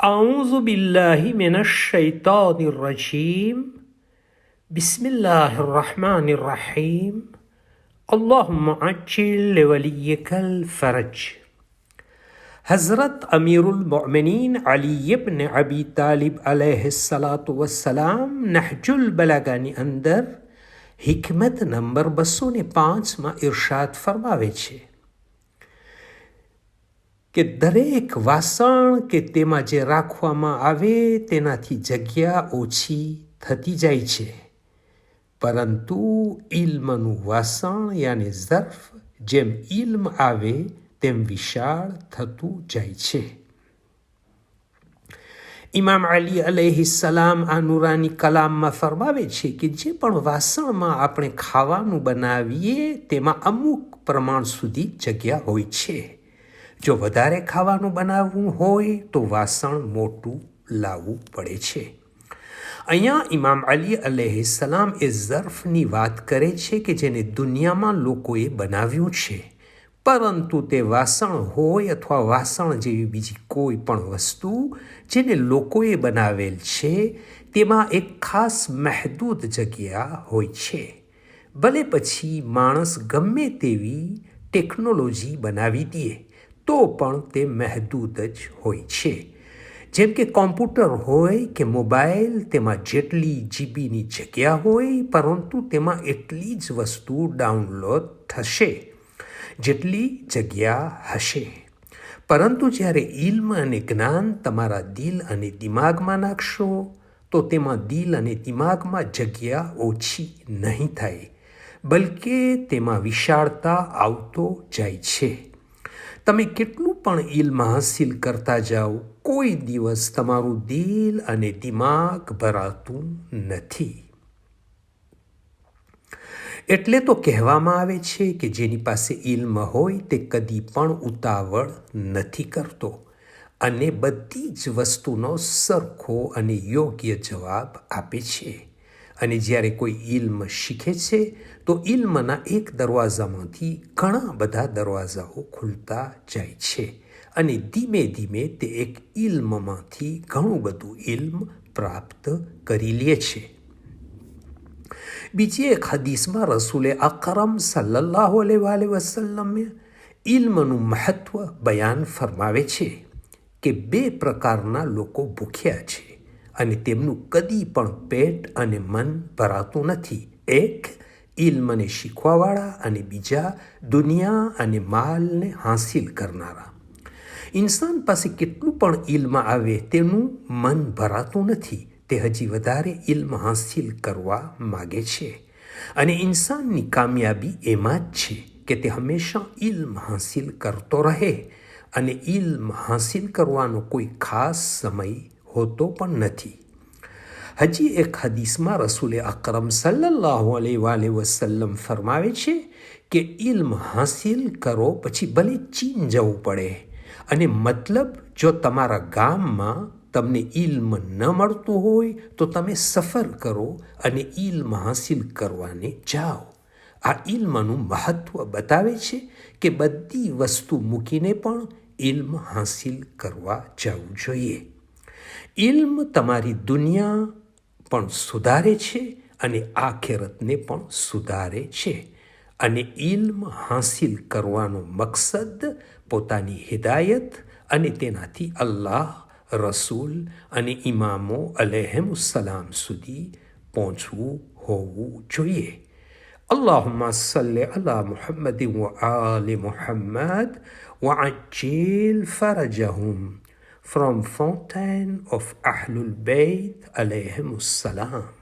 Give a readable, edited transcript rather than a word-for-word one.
أعوذ بالله من الشيطان الرجيم بسم الله الرحمن الرحيم اللهم عجل لوليك الفرج. हज़रत अमीरुल मोमिनीन अली इब्न अबी तालिब अलैहिस्सलातु वस्सलाम नहजुल બલાગાની અંદર હિકમત નંબર 205માં ઇરશાદ ફરમાવે છે કે દરેક વાસણ કે તેમાં જે રાખવામાં આવે તેનાથી જગ્યા ઓછી થતી જાય છે, પરંતુ ઇલ્મનું વાસણ યાની ઝર્ફ જેમ ઇલ્મ આવે તેમ વિશાળ થતું જાય છે. ઇમામ અલી અલૈહિસ્સલામ આ નુરાની કલામમાં ફરમાવે છે કે જે પણ વાસણમાં આપણે ખાવાનું બનાવીએ તેમાં અમુક પ્રમાણ સુધી જગ્યા હોય છે. જો વધારે ખાવાનું બનાવવું હોય તો વાસણ મોટું લાવવું પડે છે. અહીંયા ઇમામ અલી અલૈહિસ્સલામ એ ઝર્ફની વાત કરે છે કે જેને દુનિયામાં લોકોએ બનાવ્યું છે, પરંતુ તે વાસણ હોય અથવા વાસણ જેવી બીજી કોઈ પણ વસ્તુ જેને લોકોએ બનાવેલ છે તેમાં એક ખાસ મહદૂદ જગ્યા હોય છે. ભલે પછી માણસ ગમે તેવી ટેકનોલોજી બનાવી દે તો પણ તે મહદૂદ જ હોય છે. જેમ કે કોમ્પ્યુટર હોય કે મોબાઈલ, તેમાં જેટલી જીબીની જગ્યા હોય પરંતુ તેમાં એટલી જ વસ્તુ ડાઉનલોડ થશે જેટલી જગ્યા હશે. પરંતુ જ્યારે ઇલ્મ અને જ્ઞાન તમારા દિલ અને દિમાગમાં નાખશો તો તેમાં દિલ અને દિમાગમાં જગ્યા ઓછી નહીં થાય, બલકે તેમાં વિશાળતા આવતો જાય છે. તમે કેટલું પણ ઇલ્મ હાસિલ કરતા જાઓ, કોઈ દિવસ તમારું દિલ અને દિમાગ ભરાતું નથી. એટલે તો કહેવામાં આવે છે કે જેની પાસે ઇલ્મ હોય તે કદી પણ ઉતાવળ નથી કરતો અને બધી જ વસ્તુનો સરખો અને યોગ્ય જવાબ આપે છે. અને જ્યારે કોઈ ઇલ્મ શીખે છે તો ઇલ્મના એક દરવાજામાંથી ઘણા બધા દરવાજાઓ ખુલતા જાય છે અને ધીમે ધીમે તે એક ઇલ્મમાંથી ઘણું બધું ઇલ્મ પ્રાપ્ત કરી લે છે. બીજી એક હદીસમાં રસૂલે અકરમ સલ્લલ્લાહુ અલૈહિ વસલ્લમે ઇલ્મનું મહત્વ બયાન ફરમાવે છે કે 2 પ્રકારના લોકો ભૂખ્યા છે અને તેમનું કદી પણ પેટ અને મન ભરાતું નથી. એક ઇલ્મને શીખવાવાળા અને બીજા દુનિયા અને માલને હાંસિલ કરનારા. ઇન્સાન પાસે કેટલું પણ ઇલ્મ આવે તેનું મન ભરાતું નથી, તે હજી વધારે ઇલ્મ હાંસિલ કરવા માગે છે. અને ઇન્સાનની કામયાબી એમાં જ છે કે તે હંમેશા ઇલ્મ હાંસિલ કરતો રહે અને ઇલ્મ હાંસિલ કરવાનો કોઈ ખાસ સમય હોતો પણ નથી. હજી એક હદીસમાં રસૂલે અકરમ સલ્લલ્લાહુ અલૈહિ વસલ્લમ ફરમાવે છે કે ઇલ્મ હાંસિલ કરો પછી ભલે ચીન જવું પડે, અને મતલબ જો તમારા ગામમાં તમને ઇલ્મ ન મળતું હોય તો તમે સફર કરો અને ઇલ્મ હાંસિલ કરવાને જાઓ. આ ઇલ્મનું મહત્વ બતાવે છે કે બધી વસ્તુ મૂકીને પણ ઇલ્મ હાંસિલ કરવા જવું જોઈએ. ઇલ્મ તમારી દુનિયા પણ સુધારે છે અને આખિરતને પણ સુધારે છે. અને ઇલ્મ હાંસિલ કરવાનો મકસદ પોતાની હિદાયત અને તેનાથી અલ્લાહ, રસૂલ અને ઇમામો અલૈહિમુસ્સલામ સુધી પહોંચવું હોવું જોઈએ. અલ્લાહુમ્મા સલ્લી અલા મુહમ્મદ વ આલિ મુહમ્મદ વ અજ્જિલ ફરજહુમ. From Fountain of Ahlul Bayt alayhimus salam.